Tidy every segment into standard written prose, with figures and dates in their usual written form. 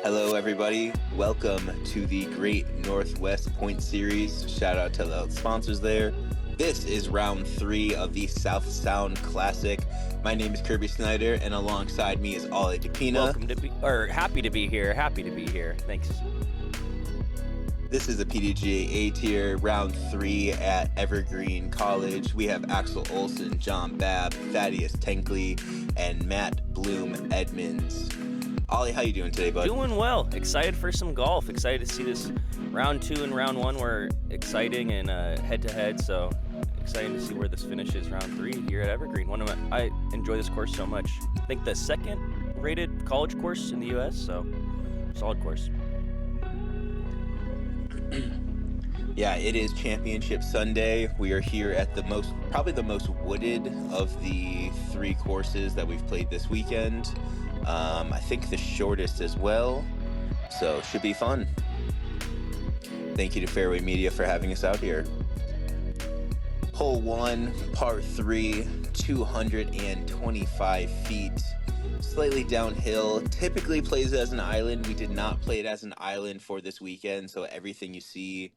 Hello, everybody. Welcome to the Great Northwest Point Series. Shout out to the sponsors there. This is round 3 of the South Sound Classic. My name is Kirby Snyder, and alongside me is Ollie DePina. Happy to be here. Happy to be here. Thanks. This is the PDGA A tier, round 3 at Evergreen College. We have Axel, Olson, John Babb, Thaddeus, Tenkley, and Matt Bloom-Edmonds. Ollie, how you doing today, bud? Doing well. Excited for some golf. Excited to see this round 2 and round 1 were exciting and head-to-head. So excited to see where this finishes round 3 here at Evergreen. I enjoy this course so much. I think the second-rated college course in the U.S. So solid course. Yeah, it is Championship Sunday. We are here at probably the most wooded of the 3 courses that we've played this weekend. I think the shortest as well, so should be fun. Thank you to Fairway Media for having us out here. Hole 1, par 3, 225 feet, slightly downhill. Typically plays as an island. We did not play it as an island for this weekend, so everything you see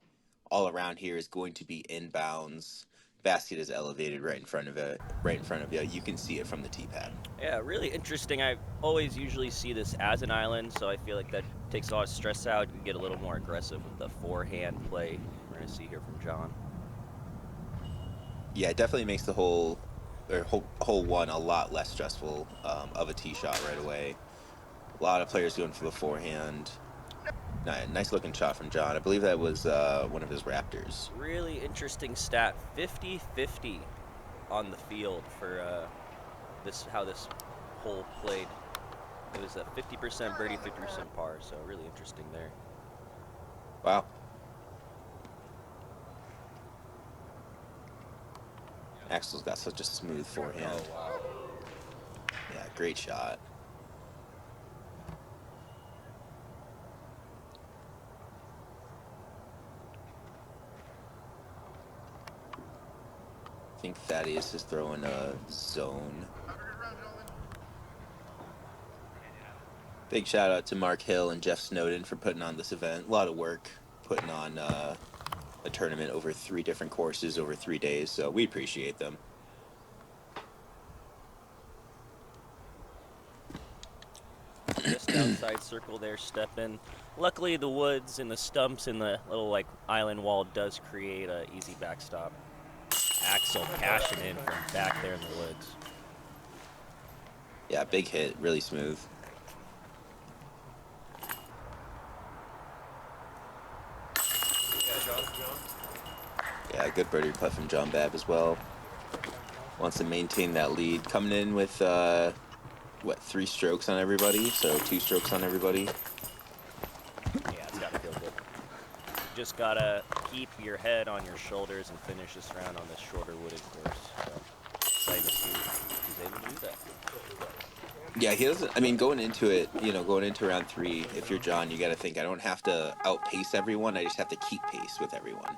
all around here is going to be inbounds. Basket is elevated right in front of you. You can see it from the tee pad. Yeah, really interesting. I always usually see this as an island, so I feel like that takes a lot of stress out. You can get a little more aggressive with the forehand play we're going to see here from John. Yeah, it definitely makes the hole 1 a lot less stressful of a tee shot right away. A lot of players going for the forehand. Nice looking shot from John. I believe that was one of his Raptors. Really interesting stat. 50-50 on the field for how this hole played. It was a 50% birdie, 50% par, so really interesting there. Wow. Axel's got such a smooth forehand. Oh, wow. Yeah, great shot. I think Thaddeus is throwing a zone. Big shout out to Mark Hill and Jeff Snowden for putting on this event. A lot of work putting on a tournament over 3 different courses over 3 days, so we appreciate them. Just outside circle there, step in. Luckily, the woods and the stumps and the little island wall does create an easy backstop. Axel cashing in from back there in the woods. Yeah, big hit, really smooth. Yeah, good birdie putt from John Babb as well. Wants to maintain that lead. Coming in with 3 strokes on everybody, so 2 strokes on everybody. Yeah, it's gotta feel good. Just gotta keep your head on your shoulders and finish this round on this shorter wooded course. So excited to see if he's able to do that. Yeah, he doesn't. I mean, going into round 3, if you're John, you got to think, I don't have to outpace everyone. I just have to keep pace with everyone,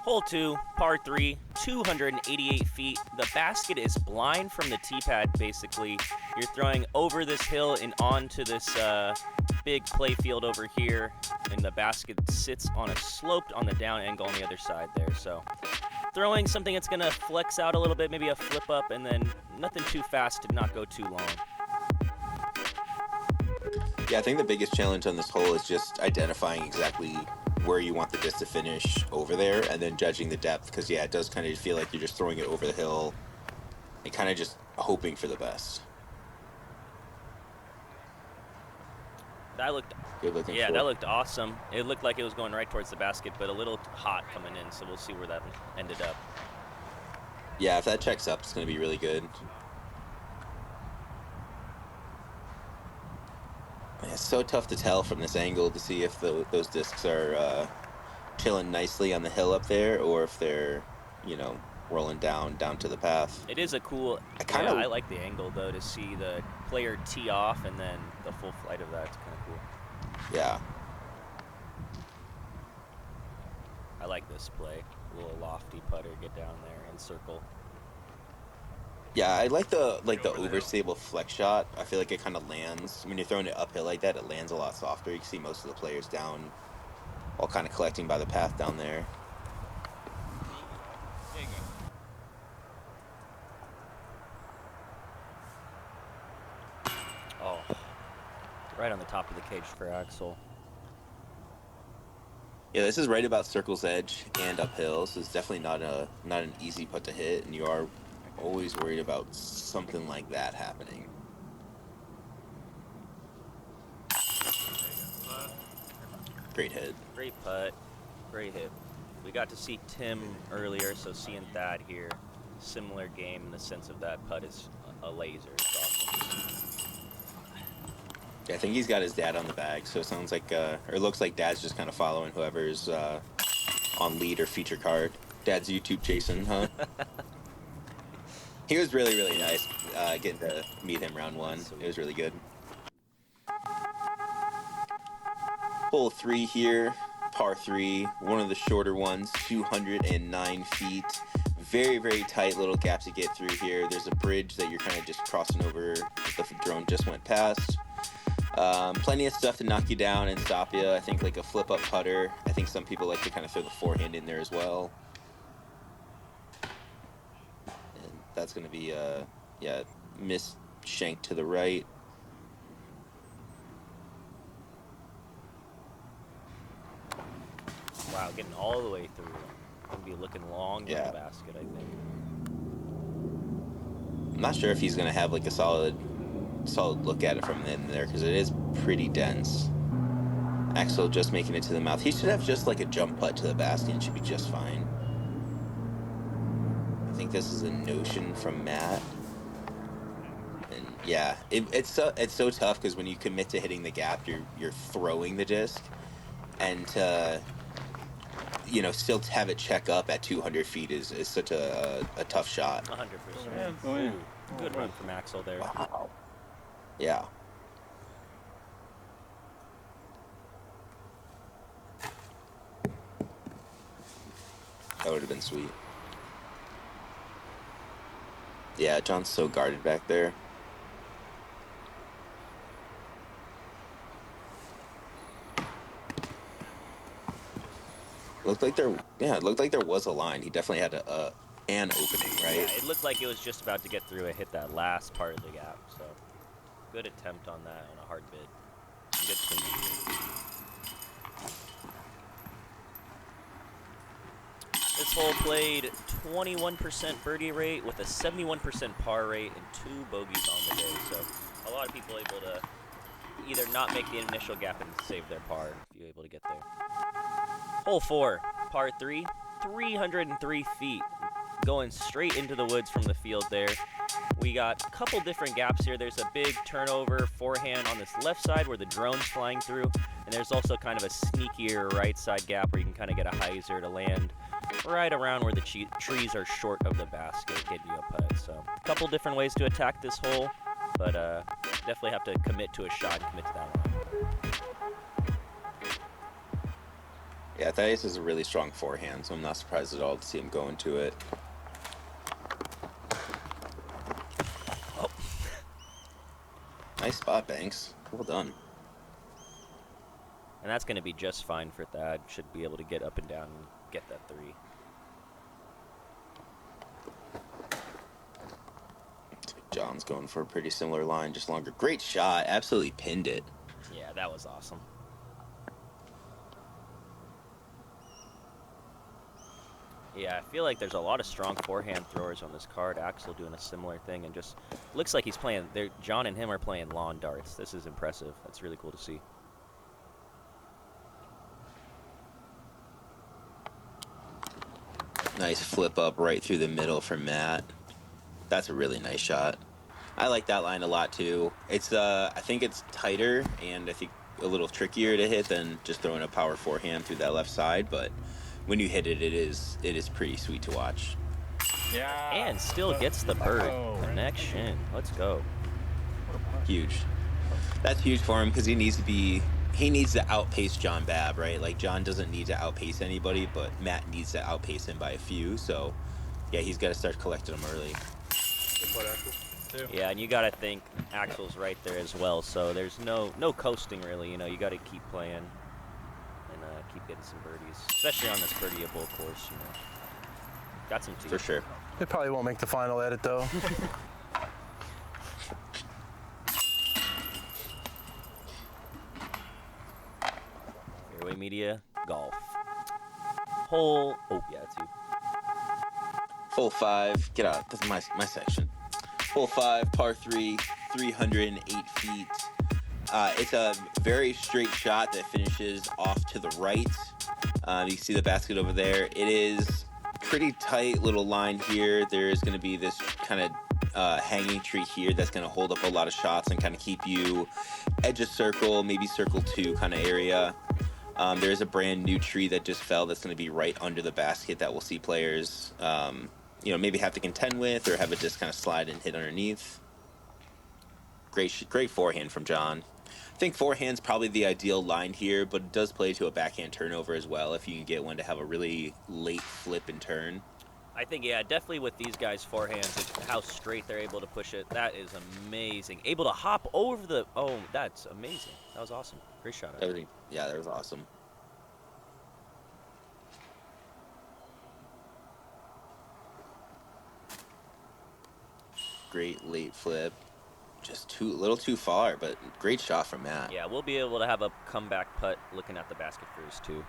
Hole 2, par 3, 288 feet. The basket is blind from the tee pad, basically. You're throwing over this hill and onto this big play field over here, and the basket sits on a sloped on the down angle on the other side there. So throwing something that's going to flex out a little bit, maybe a flip up, and then nothing too fast to not go too long. Yeah, I think the biggest challenge on this hole is just identifying exactly where you want the disc to finish over there and then judging the depth, because it does kind of feel like you're just throwing it over the hill and kind of just hoping for the best. That looked that looked awesome. It looked like it was going right towards the basket, but a little hot coming in, so we'll see where that ended up. Yeah, if that checks up, it's going to be really good. It's so tough to tell from this angle to see if those discs are chilling nicely on the hill up there, or if they're, rolling down to the path. It is a cool. I like the angle though, to see the player tee off and then the full flight of that. It's kind of cool. Yeah. I like this play. A little lofty putter, get down there and circle. Yeah, I like the overstable flex shot. I feel like it kind of lands when you're throwing it uphill like that. It lands a lot softer. You can see most of the players down, all kind of collecting by the path down there. There you go. Oh, right on the top of the cage for Axel. Yeah, this is right about circle's edge and uphill, so it's definitely not an easy putt to hit, and you are always worried about something like that happening. Great hit. Great putt. Great hit. We got to see Tim earlier, so seeing Thad here, similar game in the sense of that putt is a laser. It's awesome. Yeah, I think he's got his dad on the bag, so it sounds like, or it looks like Dad's just kind of following whoever's on lead or feature card. Dad's YouTube chasing, huh? He was really, really nice getting to meet him round one. It was really good. Hole 3 here, par 3, one of the shorter ones, 209 feet. Very, very tight little gaps to get through here. There's a bridge that you're kind of just crossing over. The drone just went past. Plenty of stuff to knock you down and stop you. I think like a flip up putter. I think some people like to kind of throw the forehand in there as well. And that's going to be yeah, miss shank to the right. Wow, getting all the way through. Gonna be looking long in the basket, I think. I'm not sure if he's going to have like a solid look at it from in there because it is pretty dense. Axel just making it to the mouth. He should have just like a jump putt to the basket and should be just fine. I think this is a notion from Matt. And yeah, it's so tough because when you commit to hitting the gap, you're throwing the disc, and you know, still to have it check up at 200 feet is such a tough shot. 100%. Good run from Axel there. Wow. Yeah. That would have been sweet. Yeah, John's so guarded back there. Looked like there was a line. He definitely had an opening, right? Yeah, it looked like it was just about to get through and hit that last part of the gap. So good attempt on that on a hard bid. Good swing. This hole played 21% birdie rate with a 71% par rate and 2 bogeys on the day. So a lot of people able to either not make the initial gap and save their par if you're able to get there. Hole 4, par 3, 303 feet. Going straight into the woods from the field there. We got a couple different gaps here. There's a big turnover forehand on this left side where the drone's flying through. And there's also kind of a sneakier right side gap where you can kind of get a hyzer to land right around where the trees are short of the basket, getting you a putt. So a couple different ways to attack this hole, but definitely have to commit to a shot and commit to that one. Yeah, Thaddeus is a really strong forehand, so I'm not surprised at all to see him go into it. Oh. Nice spot, Banks. Well done. And that's going to be just fine for Thad. Should be able to get up and down and get that 3. John's going for a pretty similar line, just longer. Great shot. Absolutely pinned it. Yeah, that was awesome. Yeah, I feel like there's a lot of strong forehand throwers on this card. Axel doing a similar thing, and just looks like he's playing. John and him are playing lawn darts. This is impressive. That's really cool to see. Nice flip up right through the middle from Matt. That's a really nice shot. I like that line a lot too. It's I think it's tighter and I think a little trickier to hit than just throwing a power forehand through that left side, but when you hit it, it is pretty sweet to watch. Yeah. And still gets the bird connection. Let's go. Huge. That's huge for him because he needs to outpace John Babb, right? Like John doesn't need to outpace anybody, but Matt needs to outpace him by a few. So yeah, he's got to start collecting them early. Good putt, Axel. Two. Yeah, and you got to think Axel's right there as well, so there's no coasting really. You know, you got to keep playing and keep getting some birdies, especially on this birdieable course. You know, got some teeth. For sure. It probably won't make the final edit though. Fairway Media Golf. Hole. Oh yeah, it's you. Hole 5. Get out. This is my section. Hole 5, par 3, 308 feet. It's a very straight shot that finishes off to the right. You see the basket over there. It is pretty tight little line here. There is going to be this kind of hanging tree here that's going to hold up a lot of shots and kind of keep you edge of circle, maybe circle 2 kind of area. There is a brand new tree that just fell that's going to be right under the basket that we'll see players maybe have to contend with or have it just kind of slide and hit underneath. Great forehand from John. I think forehand's probably the ideal line here, but it does play to a backhand turnover as well if you can get one to have a really late flip and turn. I think, yeah, definitely with these guys' forehands, how straight they're able to push it. That is amazing. Able to hop over the... Oh, that's amazing. That was awesome. Great shot. That was awesome. Great late flip. Just a little too far, but great shot from Matt. Yeah, we'll be able to have a comeback putt looking at the basket first, too.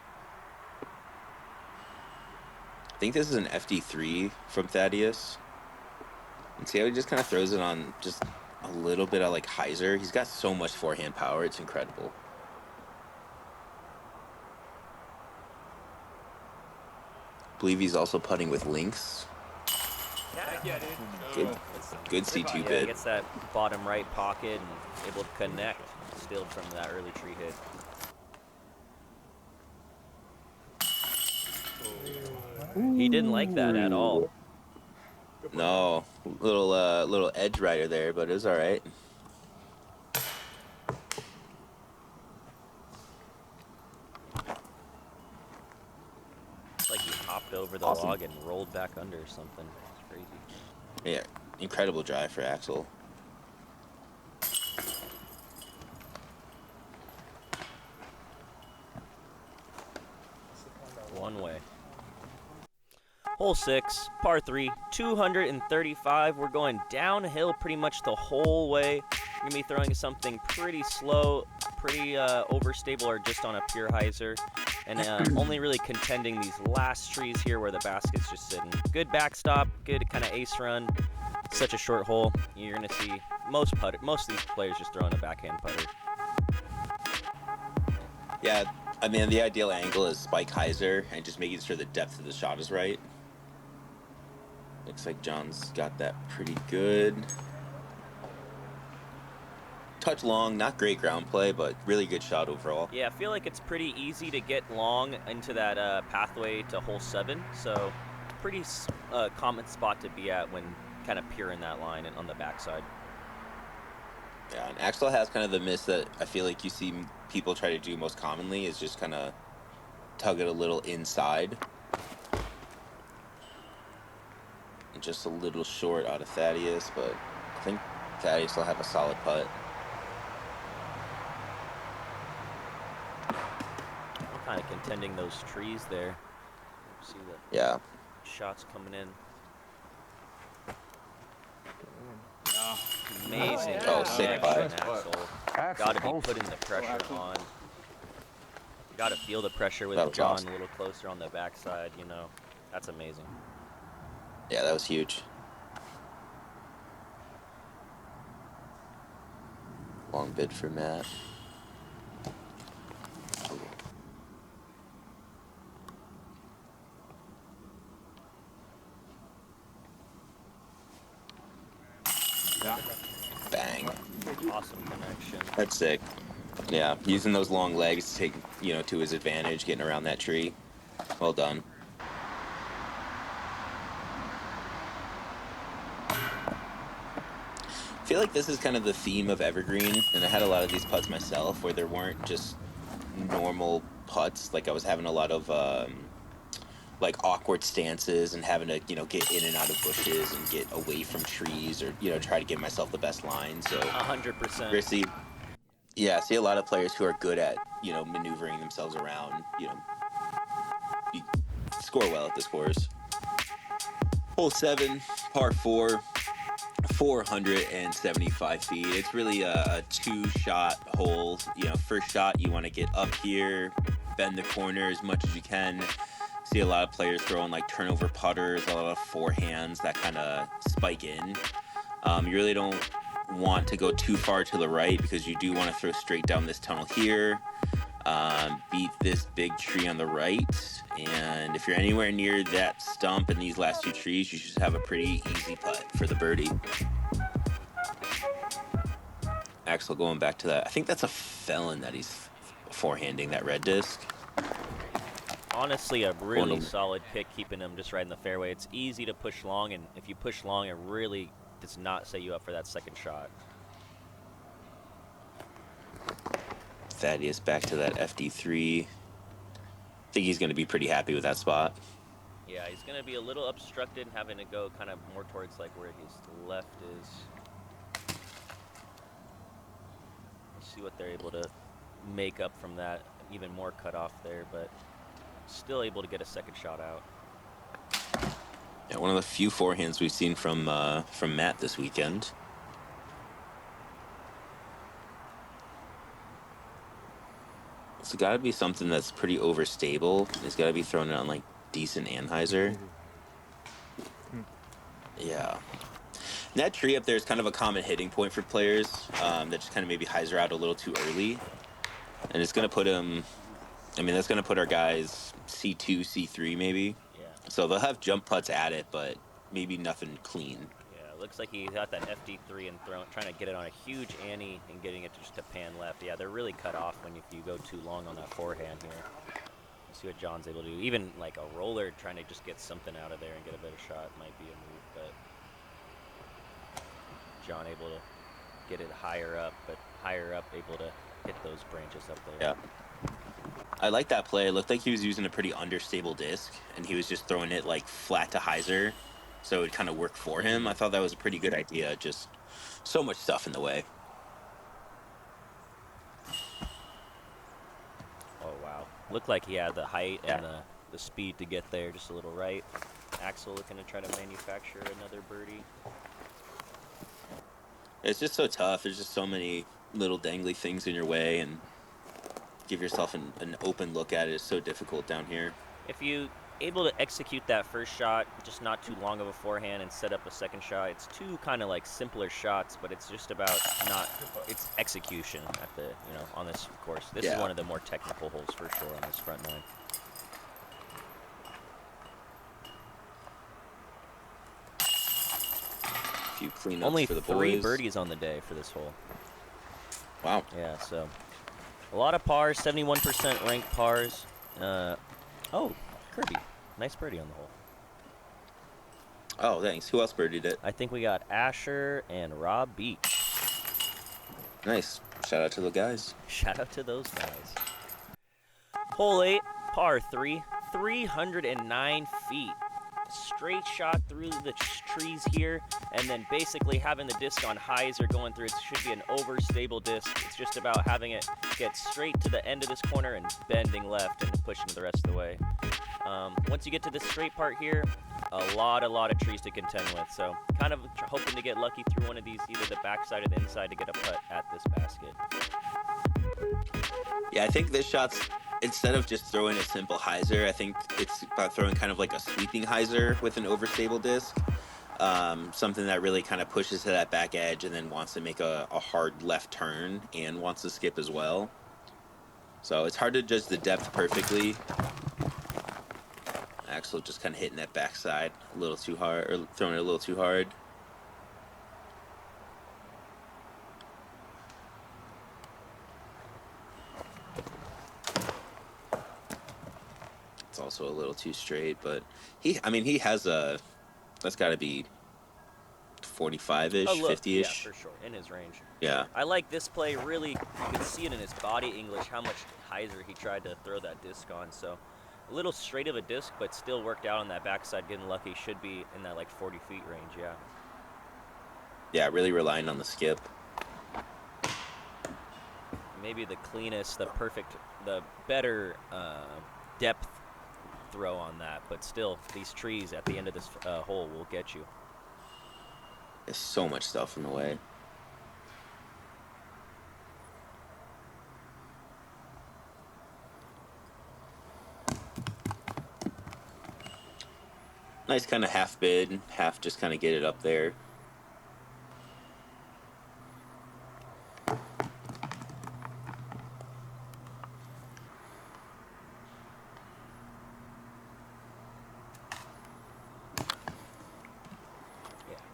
I think this is an FD3 from Thaddeus. And see how he just kind of throws it on just a little bit of like hyzer. He's got so much forehand power. It's incredible. I believe he's also putting with links. Yeah, dude. Good C2 Yeah, bid. he gets that bottom right pocket and able to connect, still from that early tree hit. He didn't like that at all. No, little edge rider there, but it was all right. It's like he hopped over the Awesome. log and rolled back under or something. It's crazy. Yeah, incredible drive for Axel. One way. Hole 6, par 3, 235. We're going downhill pretty much the whole way. We're going to be throwing something pretty slow, pretty overstable, or just on a pure hyzer. And only really contending these last trees here where the basket's just sitting. Good backstop, good kind of ace run. Such a short hole. You're going to see most of these players just throwing a backhand putter. Yeah, I mean, the ideal angle is spike hyzer and just making sure the depth of the shot is right. Looks like John's got that pretty good. Touch long, not great ground play, but really good shot overall. Yeah, I feel like it's pretty easy to get long into that pathway to hole 7. So pretty common spot to be at when kind of peering that line and on the backside. Yeah, and Axel has kind of the miss that I feel like you see people try to do most commonly is just kind of tug it a little inside. And just a little short out of Thaddeus, but I think Thaddeus will have a solid putt. Kind of contending those trees there. See the Yeah. shots coming in. Amazing. Oh, sick connection, putt. Axel. Got to be putting the pressure on. You got to feel the pressure with That was John awesome. a little closer on the backside. You know, that's amazing. Yeah, that was huge. Long bid for Matt. Bang. Awesome connection. That's sick. Yeah, using those long legs to take, to his advantage, getting around that tree. Well done. I feel like this is kind of the theme of Evergreen, and I had a lot of these putts myself where there weren't just normal putts. Like I was having a lot of like awkward stances and having to, get in and out of bushes and get away from trees or, try to give myself the best line. So 100%. Chrissy, yeah, I see a lot of players who are good at, maneuvering themselves around, you score well at this course. Hole 7, par 4, 475 feet. It's really a two-shot hole. First shot, you want to get up here, bend the corner as much as you can. See a lot of players throwing like turnover putters, a lot of forehands that kind of spike in. You really don't want to go too far to the right because you do want to throw straight down this tunnel here. Beat this big tree on the right, and if you're anywhere near that stump in these last two trees, you should have a pretty easy putt for the birdie. Axel going back to that. I think that's a felon that he's forehanding that red disc. Honestly, a really solid pick, keeping him just right in the fairway. It's easy to push long, and if you push long, it really does not set you up for that second shot. Thaddeus back to that FD3. I think he's going to be pretty happy with that spot. Yeah, he's going to be a little obstructed, having to go kind of more towards like where his left is. Let's see what they're able to make up from that. Even more cut off there, but still able to get a second shot out. Yeah, one of the few forehands we've seen from Matt this weekend. It's got to be something that's pretty overstable. It's got to be thrown on like decent Anheuser. Yeah. And that tree up there is kind of a common hitting point for players that just kind of maybe hyzer out a little too early. And it's going to put him, that's going to put our guys C2, C3 maybe. Yeah. So they'll have jump putts at it, but maybe nothing clean. Yeah, it looks like he got that FD3 and trying to get it on a huge ante and getting it just to pan left. Yeah, they're really cut off when if you go too long on that forehand here. Let's see what John's able to do. Even like a roller trying to just get something out of there and get a better shot might be a move, but John able to get it higher up, but higher up able to hit those branches up there. Yeah. I like that play. It looked like he was using a pretty understable disc, and he was just throwing it like flat to hyzer, so it kind of worked for him. I thought that was a pretty good idea. Just so much stuff in the way. Oh, wow. Looked like he had the height and the speed to get there, just a little right. Axel looking to try to manufacture another birdie. It's just so tough. There's just so many little dangly things in your way, and give yourself an open look at it is so difficult down here. If you able to execute that first shot, just not too long of a forehand, and set up a second shot, it's two kind of like simpler shots, but it's just about it's execution at the, on this course. This is one of the more technical holes for sure on this front nine. A few cleanups Only for the 3 boys. birdies on the day for this hole. Wow. Yeah, so a lot of pars, 71% ranked pars. Oh, Kirby. Nice birdie on the hole. Oh, thanks. Who else birdied it? I think we got Asher and Rob Beach. Nice. Shout out to the guys. Shout out to those guys. Hole 8, par 3, 309 feet. Straight shot through the trees here, and then basically having the disc on highs or going through. It should be an overstable disc. It's just about having it get straight to the end of this corner and bending left and pushing the rest of the way. Once you get to this straight part here, a lot of trees to contend with. So kind of hoping to get lucky through one of these, either the backside or the inside, to get a putt at this basket. Yeah, I think this shot's, instead of just throwing a simple hyzer, I think it's about throwing kind of like a sweeping hyzer with an overstable disc. Something that really kind of pushes to that back edge and then wants to make a hard left turn and wants to skip as well. So it's hard to judge the depth perfectly. Axel just kind of hitting that backside a little too hard, or throwing it a little too hard. It's also a little too straight, but he has that's got to be 45-ish, 50-ish. Yeah, for sure, in his range. Yeah. I like this play. Really, you can see it in his body English, how much hyzer he tried to throw that disc on. So A little straight of a disc, but still worked out on that backside. Getting lucky, should be in that like 40 feet range. Yeah. Yeah, really relying on the skip. Maybe the cleanest, the better depth throw on that, but still, these trees at the end of this hole will get you. There's so much stuff in the way. Nice kind of half bid, half just kind of get it up there.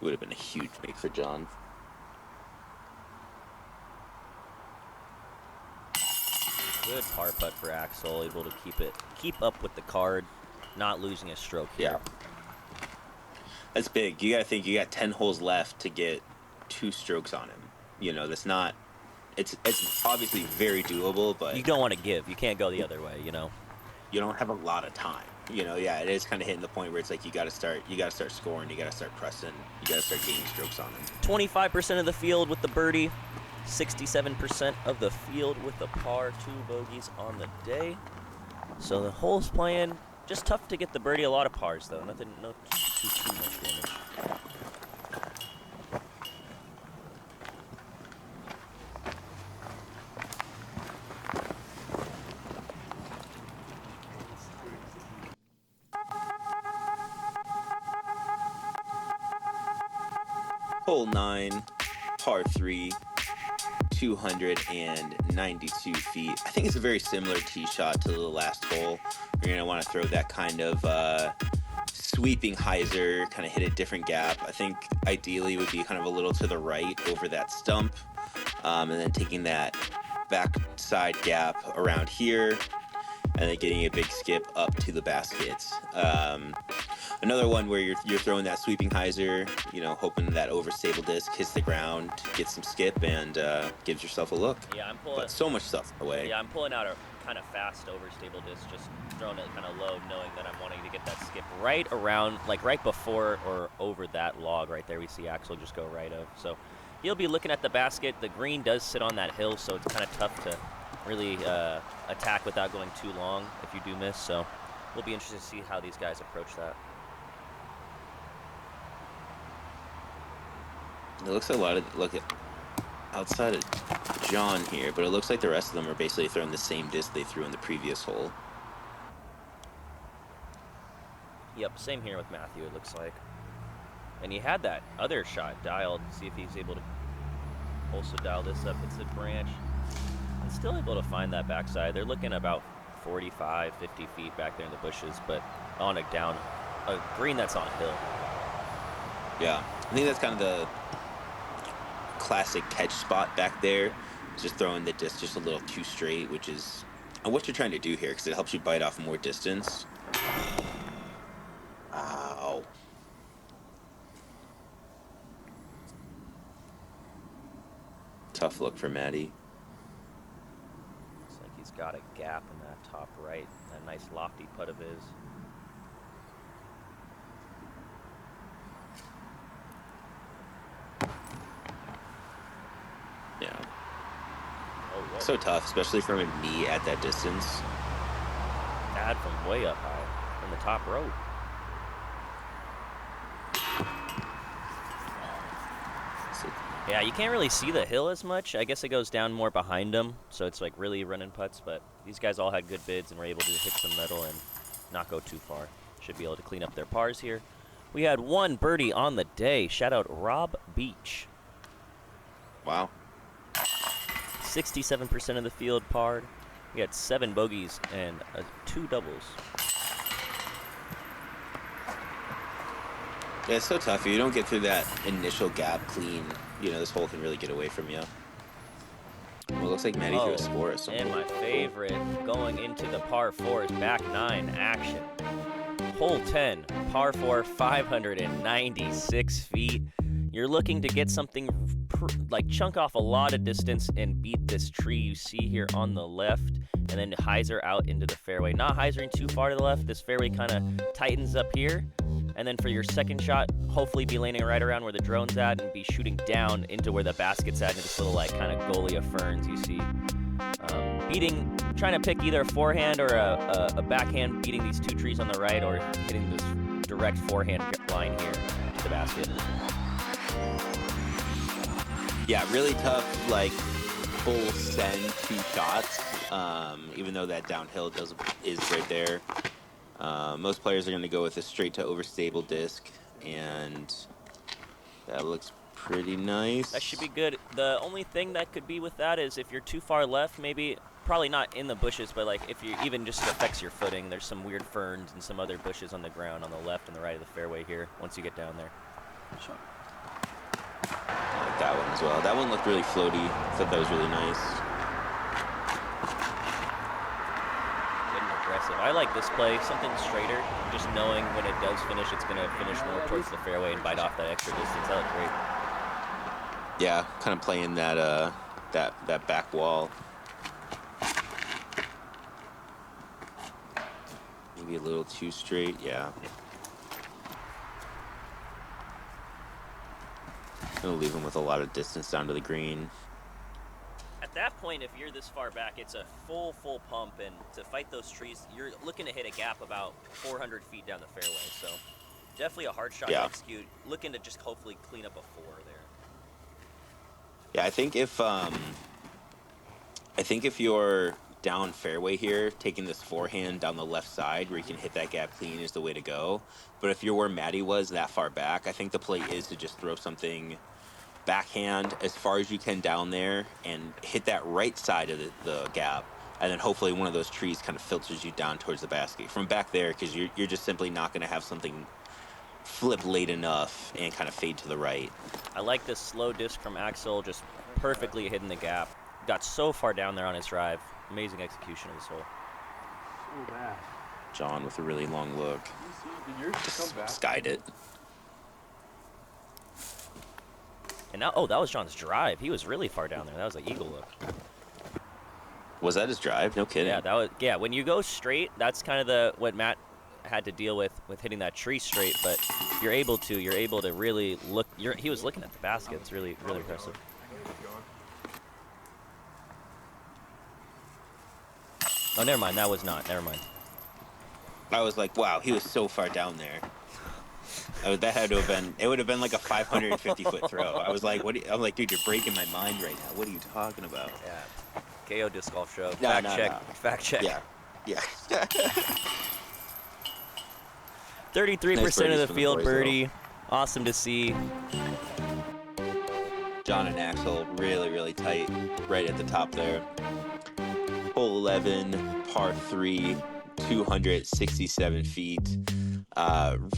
Would have been a huge make for John. Good par putt for Axel, able to keep up with the card, not losing a stroke here. Yeah. That's big. You gotta think you got 10 holes left to get 2 strokes on him. You know, that's not. It's obviously very doable, but you don't want to give. You can't go the other way. You know. You don't have a lot of time. You know, yeah, it is kind of hitting the point where it's like you gotta start scoring. You gotta start pressing. You gotta start gaining strokes on him. 25% of the field with the birdie, 67% of the field with the par. 2 bogeys on the day. So the hole's playing. Just tough to get the birdie. A lot of pars though. No too much damage. Hole 9, par 3, 292 feet. I think it's a very similar tee shot to the last hole. You're gonna want to throw that kind of sweeping hyzer, kind of hit a different gap. I think ideally would be kind of a little to the right over that stump, and then taking that backside gap around here, and then getting a big skip up to the basket. Another one where you're throwing that sweeping hyzer, you know, hoping that overstable disc hits the ground, gets some skip, and gives yourself a look. Yeah, I'm pulling. But so much stuff away. Yeah, I'm pulling out a kind of fast overstable disc, just throwing it kind of low, knowing that I'm wanting to get that skip right around, like right before or over that log right there. We see Axel just go right of. So he'll be looking at the basket. The green does sit on that hill, so it's kind of tough to really attack without going too long if you do miss. So we'll be interested to see how these guys approach that. It looks a lot of outside of John here, but it looks like the rest of them are basically throwing the same disc they threw in the previous hole. Yep, same here with Matthew, it looks like. And he had that other shot dialed. See if he's able to also dial this up. It's a branch. And still able to find that backside. They're looking about 45, 50 feet back there in the bushes, but on a green that's on a hill. Yeah, I think that's kind of the classic catch spot back there. Just throwing the disc just a little too straight, which is what you're trying to do here, because it helps you bite off more distance. Ow. Tough look for Matty. Looks like he's got a gap in that top right. That nice lofty putt of his. Yeah. Oh, whoa. So tough, especially from a knee at that distance. Thad from way up high, from the top row. Yeah, you can't really see the hill as much. I guess it goes down more behind them, so it's like really running putts, but these guys all had good bids and were able to hit some metal and not go too far. Should be able to clean up their pars here. We had 1 birdie on the day. Shout out Rob Beach. Wow. 67% of the field parred. We had 7 bogeys and 2 doubles. Yeah, it's so tough. If you don't get through that initial gap clean, you know, this hole can really get away from you. Well, it looks like Matty threw a score at some and point. my favorite, going into the par 4 is back 9 action. Hole 10, par 4, 596 feet. You're looking to get something like chunk off a lot of distance and beat this tree you see here on the left. and then hyzer out into the fairway. Not hyzering too far to the left. This fairway kind of tightens up here. And then for your second shot, hopefully be landing right around where the drone's at and be shooting down into where the basket's at, into this little like kind of gully of ferns you see. Trying to pick either a forehand or a backhand, beating these two trees on the right, or hitting this direct forehand line here to the basket. Yeah, really tough, like, full send 2 shots, even though that downhill is right there. Most players are going to go with a straight to overstable disc, and that looks pretty nice. That should be good. The only thing that could be with that is if you're too far left, maybe, probably not in the bushes, but like if you even just affects your footing, there's some weird ferns and some other bushes on the ground on the left and the right of the fairway here once you get down there. Sure. I like that one as well. That one looked really floaty. I thought that was really nice. Good and aggressive. I like this play, something straighter, just knowing when it does finish, it's going to finish more towards the fairway and bite off that extra distance. That looked great. Yeah, kind of playing that that back wall. Maybe a little too straight, yeah. Gonna leave him with a lot of distance down to the green. At that point, if you're this far back, it's a full pump, and to fight those trees, you're looking to hit a gap about 400 feet down the fairway. So definitely a hard shot to execute. Looking to just hopefully clean up a 4 there. Yeah, I think if you're down fairway here, taking this forehand down the left side where you can hit that gap clean is the way to go. But if you're where Maddie was, that far back, I think the play is to just throw something backhand as far as you can down there and hit that right side of the gap, and then hopefully one of those trees kind of filters you down towards the basket from back there, because you're just simply not going to have something flip late enough and kind of fade to the right. I like this slow disc from Axel, just perfectly hitting the gap. Got so far down there on his drive. Amazing execution of this hole. So bad. John with a really long look. Did yours come back? Skied it. And now, oh, that was John's drive. He was really far down there. That was an eagle look. Was that his drive? No kidding. Yeah, when you go straight, that's kind of what Matt had to deal with hitting that tree straight, but you're able to really look. He was looking at the basket. It's really impressive. Oh, never mind. That was not. Never mind. I was like, wow, he was so far down there. That had to have been. It would have been like a 550-foot throw. I was like, I'm like, dude, you're breaking my mind right now. What are you talking about? Yeah. KO Disc Golf Show. No, Fact check. Yeah. 33% of the field birdie. Awesome to see. John and Axel really, really tight right at the top there. Hole 11, par 3, 267 feet.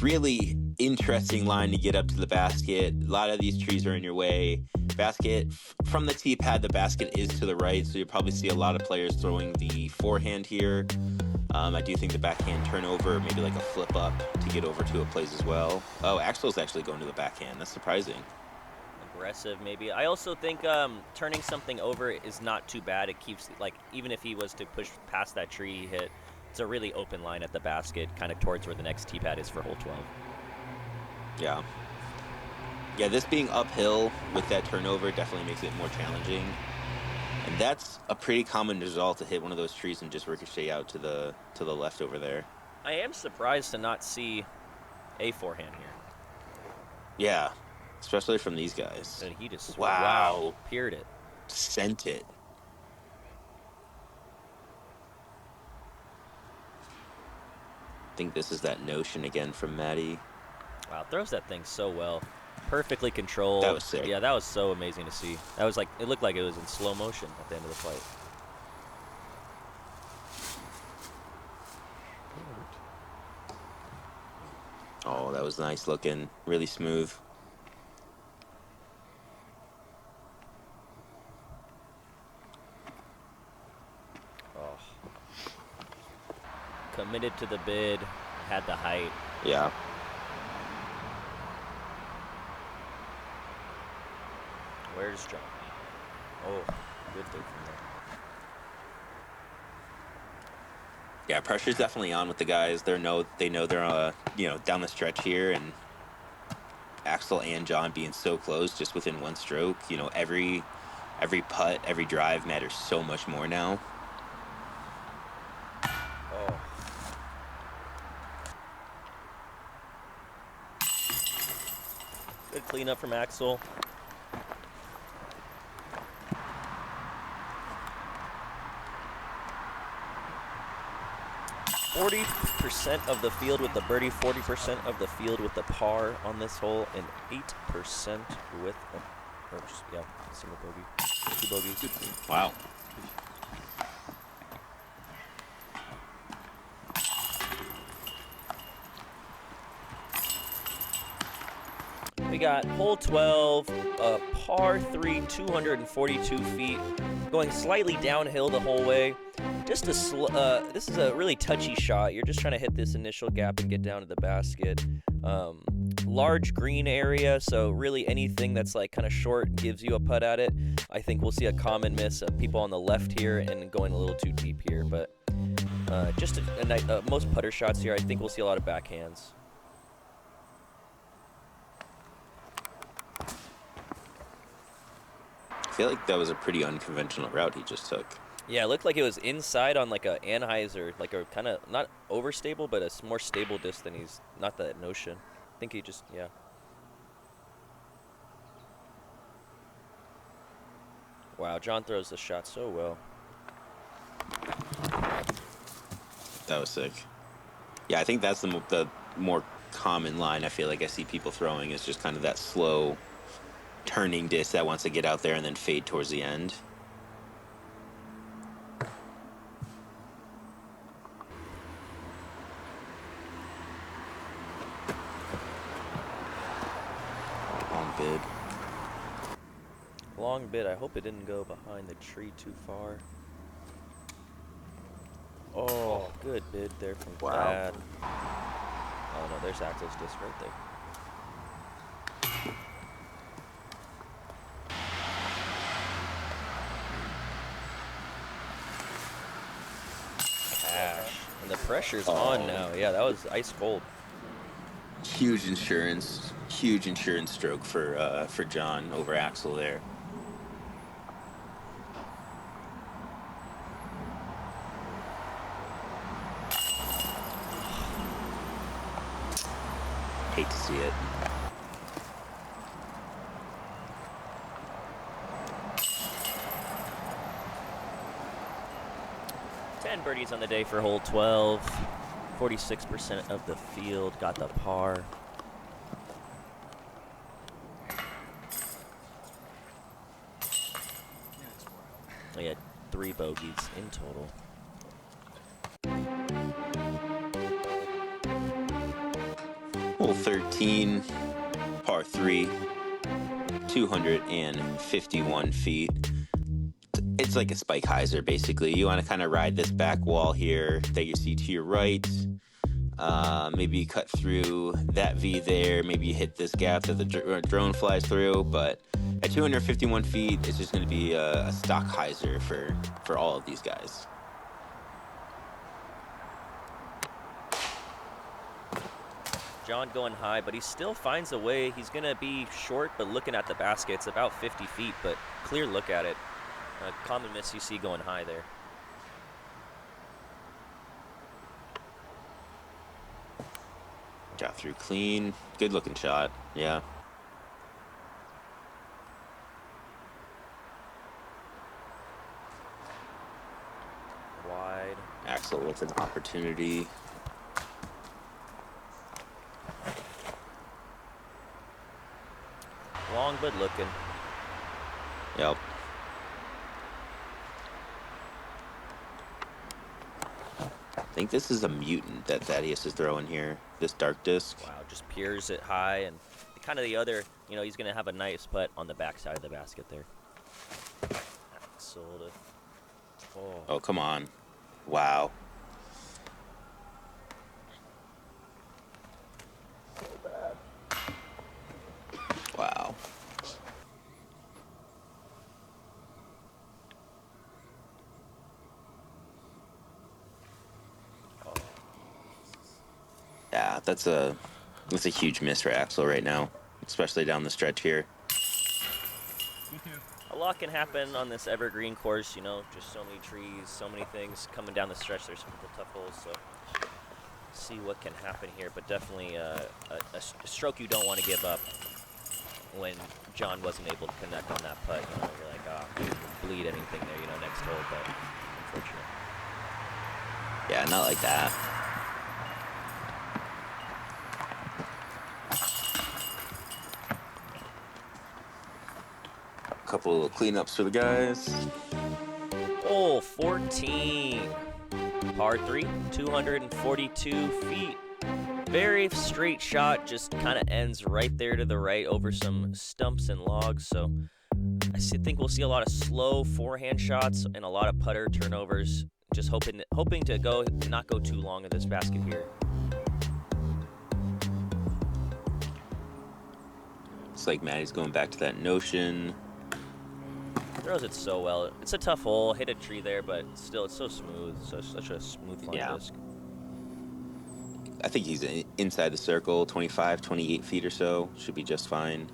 Really interesting line to get up to the basket. A lot of these trees are in your way. Basket, from the tee pad, the basket is to the right, so you'll probably see a lot of players throwing the forehand here. I do think the backhand turnover, maybe like a flip up to get over to a place as well. Oh, Axel's actually going to the backhand. That's surprising. Aggressive, maybe. I also think turning something over is not too bad. It keeps, like, even if he was to push past that tree he hit, it's a really open line at the basket, kind of towards where the next tee pad is for hole 12. Yeah. Yeah, this being uphill with that turnover definitely makes it more challenging. And that's a pretty common result, to hit one of those trees and just ricochet out to the left over there. I am surprised to not see a forehand here. Yeah, especially from these guys. And he just wow piered it. Sent it. I think this is that notion again from Maddie. Wow, throws that thing so well. Perfectly controlled. That was sick. Yeah, that was so amazing to see. That was like, it looked like it was in slow motion at the end of the flight. Oh, that was nice looking. Really smooth. Oh. Committed to the bid. Had the height. Yeah. Where's John? Oh, good thing from Yeah, pressure's definitely on with the guys. They know they're down the stretch here, and Axel and John being so close, just within one stroke. Every putt, every drive matters so much more now. Oh. Good cleanup from Axel. %40 of the field with the birdie, 40% of the field with the par on this hole, and 8% with single bogey, 2 bogeys. Wow. We got hole 12, a par 3, 242 feet, going slightly downhill the whole way. Just this is a really touchy shot. You're just trying to hit this initial gap and get down to the basket. Large green area, so really anything that's like kind of short gives you a putt at it. I think we'll see a common miss of people on the left here and going a little too deep here, but just most putter shots here, I think we'll see a lot of backhands. I feel like that was a pretty unconventional route he just took. Yeah, it looked like it was inside on like a Anheuser, like a kind of not overstable, but a more stable disc than he's not that Notion. I think he just, yeah. Wow, John throws the shot so well. That was sick. Yeah, I think that's the more common line I feel like I see people throwing is just kind of that slow turning disc that wants to get out there and then fade towards the end. Long bid. Long bid. I hope it didn't go behind the tree too far. Oh, good bid there from Thad. Oh no, there's Axel's disc right there. Cash. And the pressure's on now. Yeah, that was ice cold. Huge insurance stroke for John over Axel there. Hate to see it. Birdies on the day for hole 12. 46% of the field got the par. We had 3 bogeys in total. Hole 13, par 3, 251 feet. It's like a spike hyzer, basically. You want to kind of ride this back wall here that you see to your right. Maybe you cut through that V there. Maybe you hit this gap that the drone flies through. But at 251 feet, it's just going to be a stock hyzer for all of these guys. John going high, but he still finds a way. He's going to be short, but looking at the basket. It's about 50 feet, but clear look at it. A common miss you see going high there. Got through clean. Good looking shot. Yeah. Wide. Axel with an opportunity. Long but looking. Yep. I think this is a mutant that Thaddeus is throwing here. This dark disc. Wow, just peers it high and kind of the other, he's going to have a nice putt on the backside of the basket there. Axel to, oh, come on. Wow. So bad. Wow. Yeah, that's a huge miss for Axel right now, especially down the stretch here. A lot can happen on this evergreen course, you know, just so many trees, so many things coming down the stretch. There's a couple tough holes, so see what can happen here, but definitely a stroke you don't want to give up when John wasn't able to connect on that putt. You know, you're like, ah, oh, bleed anything there, you know, next hole, but unfortunate. Yeah, not like that. Couple of cleanups for the guys. Hole 14, par 3, 242 feet. Very straight shot, just kind of ends right there to the right over some stumps and logs. So I think we'll see a lot of slow forehand shots and a lot of putter turnovers. Just hoping to not go too long in this basket here. Looks like Maddie's going back to that notion. Throws it so well. It's a tough hole. Hit a tree there, but still, it's so smooth. Such a smooth flying disc. I think he's inside the circle, 25, 28 feet or so. Should be just fine.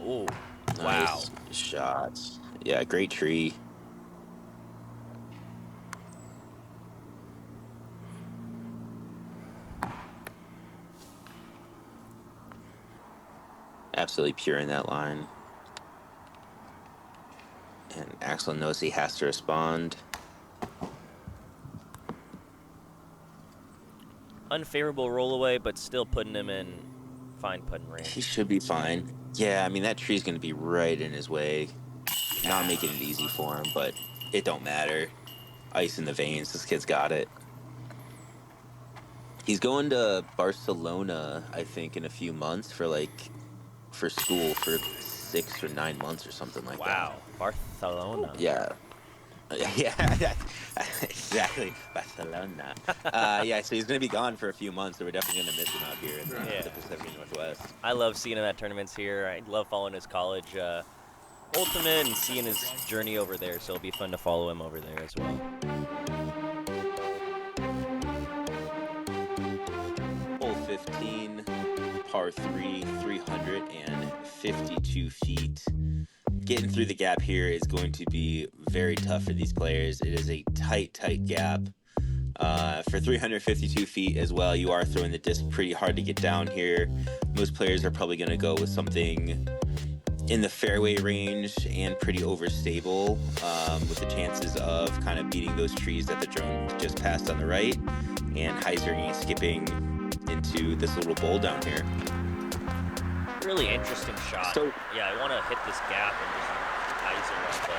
Ooh, nice shots. Yeah, great tree. Absolutely pure in that line. And Axel knows he has to respond. Unfavorable roll away, but still putting him in fine putting range. He should be fine. Yeah, I mean, that tree's going to be right in his way. Not making it easy for him, but it don't matter. Ice in the veins. This kid's got it. He's going to Barcelona, I think, in a few months for school for 6 or 9 months or something like that. Wow, Barcelona. Yeah. Yeah, exactly. Barcelona. Yeah, so he's going to be gone for a few months, so we're definitely going to miss him out here in the Pacific Northwest. I love seeing him at tournaments here. I love following his college ultimate and seeing his journey over there, so it'll be fun to follow him over there as well. Hole 15, par 3, 352 feet. Getting through the gap here is going to be very tough for these players. It is a tight gap. For 352 feet as well, you are throwing the disc pretty hard to get down here. Most players are probably going to go with something in the fairway range and pretty overstable, with the chances of kind of beating those trees that the drone just passed on the right and hyzering and skipping into this little bowl down here. Really interesting shot. So, yeah, I want to hit this gap and just hyzer off the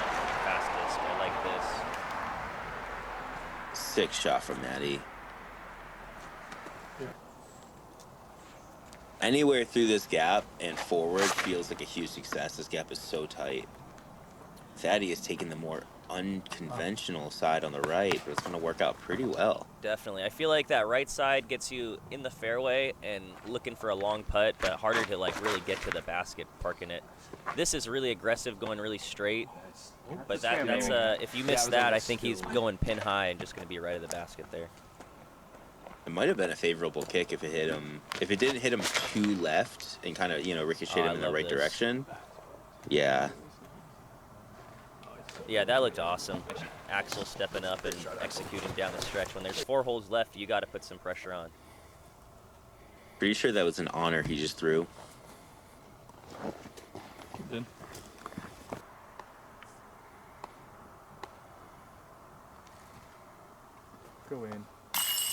fastest. I like this. Sick shot from Maddie. Anywhere through this gap and forward feels like a huge success. This gap is so tight. Thaddeus taking the more unconventional side on the right, but it's going to work out pretty well. Definitely. I feel like that right side gets you in the fairway and looking for a long putt, but harder to really get to the basket parking it. This is really aggressive, going really straight. But that's if you miss that, I think he's going pin high and just going to be right at the basket there. It might have been a favorable kick if it hit him. If it didn't hit him too left and kind of, ricocheted him in the right direction. Yeah. Yeah, that looked awesome. Axel stepping up and executing down the stretch. When there's 4 holes left, you got to put some pressure on. Pretty sure that was an honor he just threw. Did. Go in.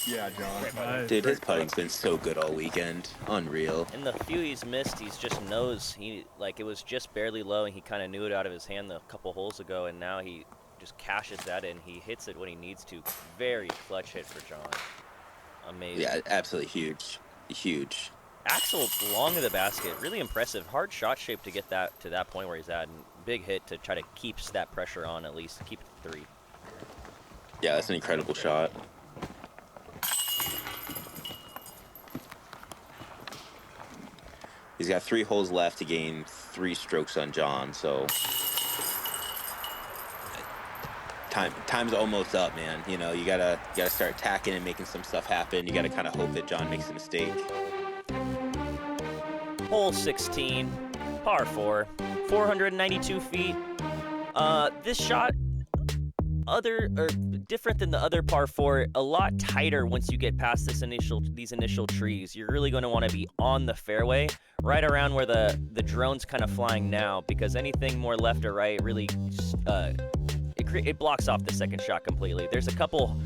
Yeah, John. Dude, his putting's been so good all weekend. Unreal. And the few he's missed, he's just knows. It was just barely low, and he kind of knew it out of his hand a couple holes ago, and now he just cashes that in. He hits it when he needs to. Very clutch hit for John. Amazing. Yeah, absolutely huge. Huge. Axel long of the basket. Really impressive. Hard shot shape to get that to that point where he's at. And big hit to try to keep that pressure on at least. Keep it to 3. Yeah, that's an incredible shot. He's got 3 holes left to gain 3 strokes on John, so time's almost up, man. You know, you gotta start attacking and making some stuff happen. You gotta kind of hope that John makes a mistake. Hole 16, par 4, 492 feet. This shot, different than the other par 4, a lot tighter once you get past these initial trees. You're really going to want to be on the fairway, right around where the drone's kind of flying now, because anything more left or right really it blocks off the second shot completely. There's a couple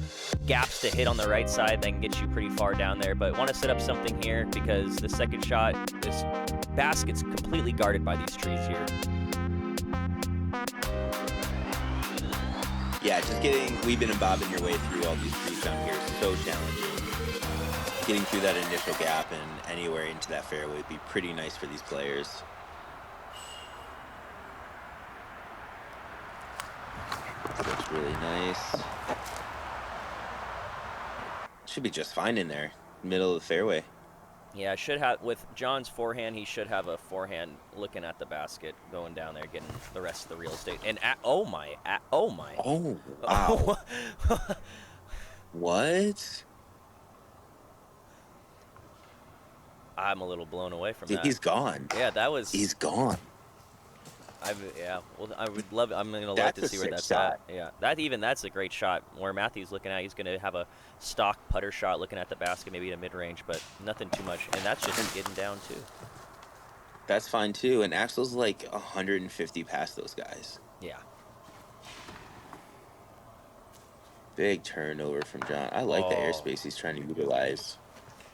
gaps to hit on the right side that can get you pretty far down there, but want to set up something here because the second shot, this basket's completely guarded by these trees here. Yeah, just weaving and bobbing your way through all these trees down here is so challenging. Getting through that initial gap and anywhere into that fairway would be pretty nice for these players. Looks really nice. Should be just fine in there, middle of the fairway. Yeah, should have, with John's forehand, he should have a forehand looking at the basket, going down there, getting the rest of the real estate. And oh my. Oh, wow. What? I'm a little blown away from that. He's gone. Yeah, that was. He's gone. Well, I would love it. I'm gonna love to see where that's at. Yeah, that's a great shot. Where Matthew's looking at, he's gonna have a stock putter shot, looking at the basket, maybe at a mid-range, but nothing too much. And that's just getting down too. That's fine too. And Axel's like 150 past those guys. Yeah. Big turnover from John. I like the airspace he's trying to utilize.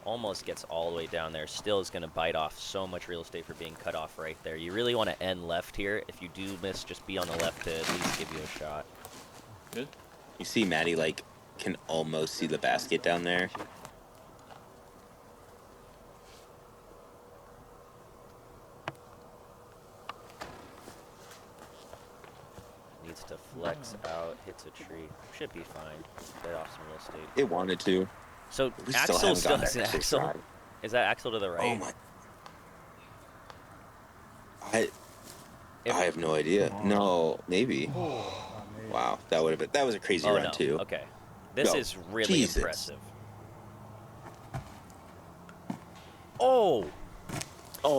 Almost gets all the way down there. Still is going to bite off so much real estate for being cut off right there. You really want to end left here. If you do miss, just be on the left to at least give you a shot. Good. You see Matty, like, can almost see the basket down there. Needs to flex out, hits a tree. Should be fine. Get off some real estate. It wanted to. So We Axel still haven't is gotten that Axel. shot. Is that Axel to the right? Oh my! I have no idea. No, maybe. Wow, that was a crazy run no. too. Okay, this Go. is really Jesus. impressive. Oh,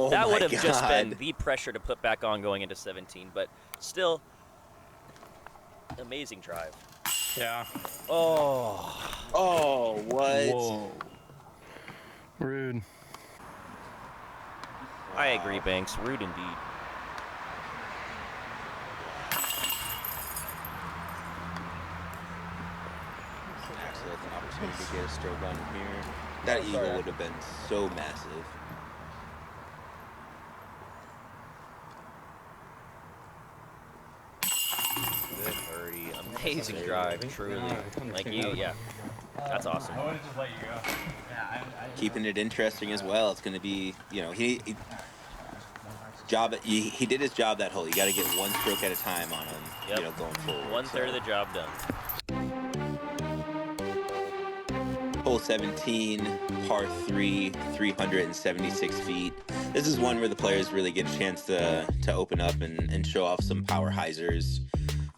that would have just been the pressure to put back on going into 17, but still, amazing drive. Yeah. Oh, what? Whoa. Rude. I agree, Banks. Rude indeed. Axel with an opportunity to get a stroke on him here. That eagle would have been so massive. Good birdie. Amazing drive, truly. Like yeah. That's awesome. I want to just let you go. Keeping it interesting as well. It's going to be, you know, he did his job that hole. You got to get one stroke at a time on him, Yep. you know, going forward. 1/3 of the job done. Hole 17, par 3, 376 feet. This is one where the players really get a chance to open up and show off some power hyzers.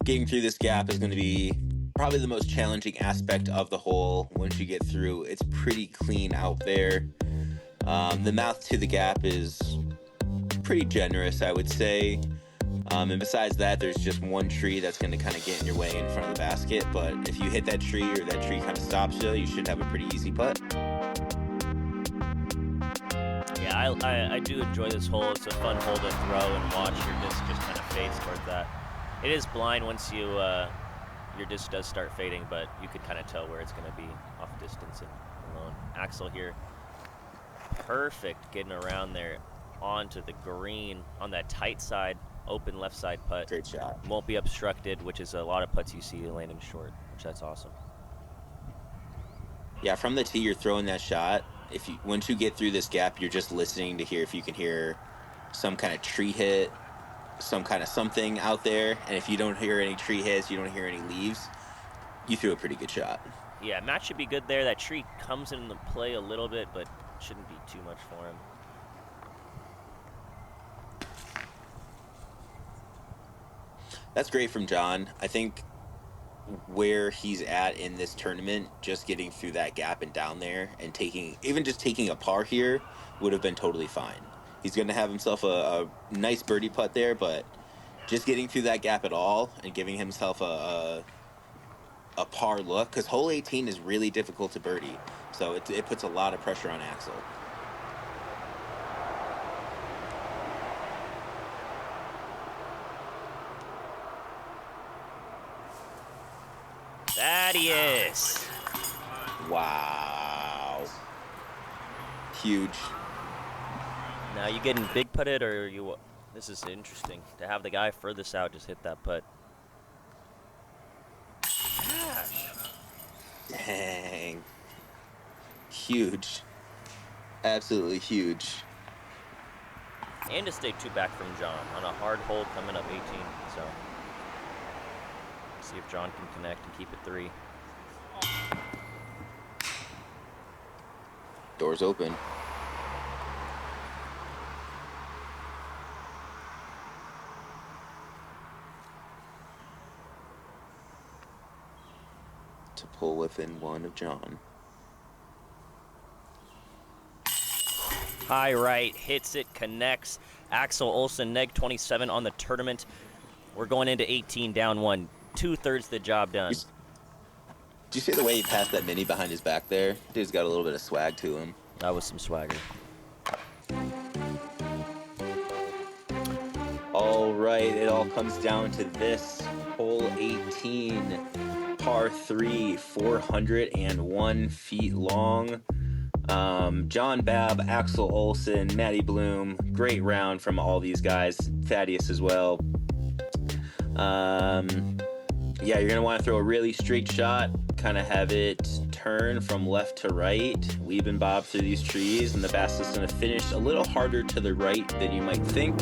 Getting through this gap is going to be probably the most challenging aspect of the hole. Once you get through, it's pretty clean out there. The mouth to the gap is pretty generous, I would say. And besides that, there's just one tree that's going to kind of get in your way in front of the basket. But if you hit that tree or that tree kind of stops you should have a pretty easy putt. Yeah, I do enjoy this hole. It's a fun hole to throw and watch. Your disc just kind of fades towards that. It is blind once your disc does start fading, but you could kind of tell where it's going to be off distance and alone. Axel here, perfect getting around there onto the green on that tight side, open left side putt. Great shot. Won't be obstructed, which is a lot of putts you see landing short, which that's awesome. Yeah, from the tee, you're throwing that shot. Once you get through this gap, you're just listening to hear if you can hear some kind of tree hit, some kind of something out there. And if you don't hear any tree hits, you don't hear any leaves, you threw a pretty good shot. Yeah, Matt should be good there. That tree comes into play a little bit, but shouldn't be too much for him. That's great from John. I think where he's at in this tournament, just getting through that gap and down there and taking a par here would have been totally fine. He's going to have himself a nice birdie putt there, but just getting through that gap at all and giving himself a par look, because hole 18 is really difficult to birdie, so it puts a lot of pressure on Axel. Thaddeus. Wow. Huge. Now you getting big putted, or you? This is interesting to have the guy furthest out just hit that putt. Dang. Huge. Absolutely huge. And to stay 2 back from John on a hard hole coming up 18. So see if John can connect and keep it 3. Doors open. To pull within 1 of John. High right, hits it, connects. Axel Olson, neg 27 on the tournament. We're going into 18, down 1. 2/3 the job done. Did you see the way he passed that mini behind his back there? Dude's got a little bit of swag to him. That was some swagger. All right, it all comes down to this. Hole 18, par 3, 401 feet long. John Babb, Axel Olson, Matty Bloom. Great round from all these guys. Thaddeus as well. Yeah, you're going to want to throw a really straight shot, kind of have it turn from left to right, weave and bob through these trees, and the basket's going to finish a little harder to the right than you might think.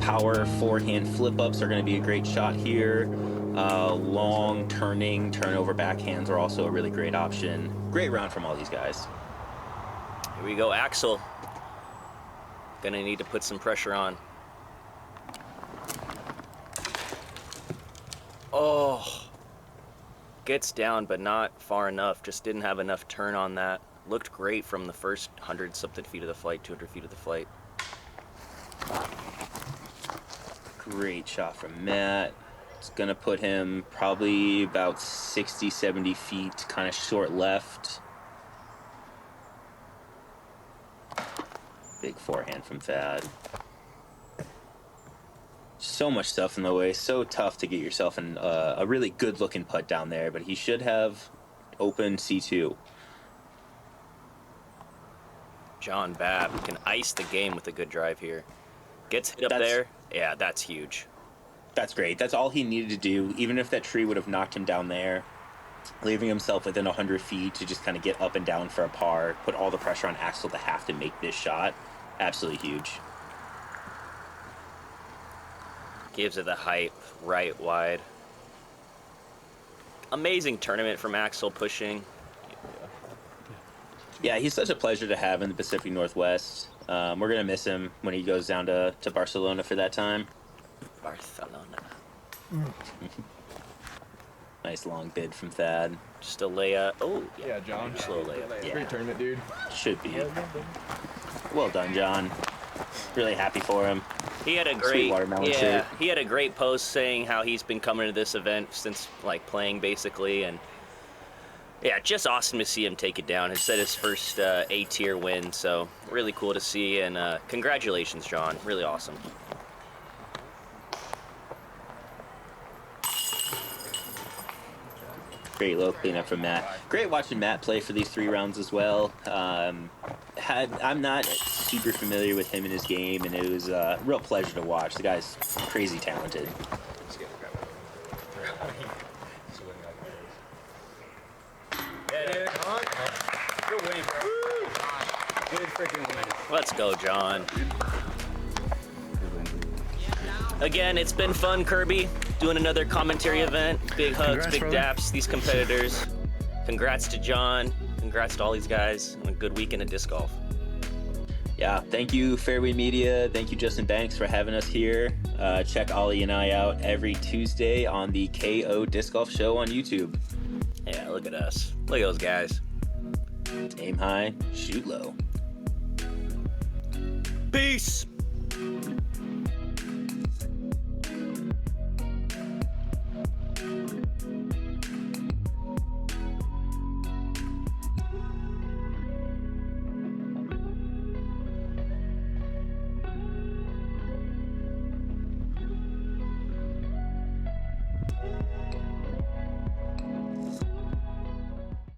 Power forehand flip-ups are going to be a great shot here. Long turning, turnover backhands are also a really great option. Great round from all these guys. Here we go, Axel. Gonna need to put some pressure on. Oh, gets down, but not far enough. Just didn't have enough turn on that. Looked great from the first 100-something feet of the flight, 200 feet of the flight. Great shot from Matt. It's gonna put him probably about 60, 70 feet, kind of short left. Big forehand from Thad. So much stuff in the way. So tough to get yourself in a really good looking putt down there, but he should have open C2. John Babb can ice the game with a good drive here. Gets hit up there. Yeah, that's huge. That's great. That's all he needed to do. Even if that tree would have knocked him down there, leaving himself within 100 feet to just kind of get up and down for a par, put all the pressure on Axel to have to make this shot. Absolutely huge. Gives it the height, right wide. Amazing tournament from Axel pushing. Yeah, he's such a pleasure to have in the Pacific Northwest. We're going to miss him when he goes down to Barcelona for that time. Barcelona. Nice long bid from Thad. Just a layup. Oh, Yeah, John. slow layup. Yeah. Great tournament, dude. Should be. Well done, John. Really happy for him. He had a Sweet great, watermelon shirt. he had a great post saying how he's been coming to this event since like playing basically, and yeah, just awesome to see him take it down. He said his first A-tier win, so really cool to see, and congratulations, John. Really awesome. Great little cleanup from Matt. Great watching Matt play for these 3 rounds as well. I'm not super familiar with him and his game, and it was a real pleasure to watch. The guy's crazy talented. Let's go, John. Again, it's been fun, Kirby, doing another commentary event. Big hugs, Congrats, big brother. daps, these competitors. Congrats to John. Congrats to all these guys on a good weekend of disc golf. Yeah, thank you, Fairway Media. Thank you, Justin Banks, for having us here. Check Ollie and I out every Tuesday on the KO Disc Golf Show on YouTube. Yeah, look at us. Look at those guys. Aim high, shoot low. Peace.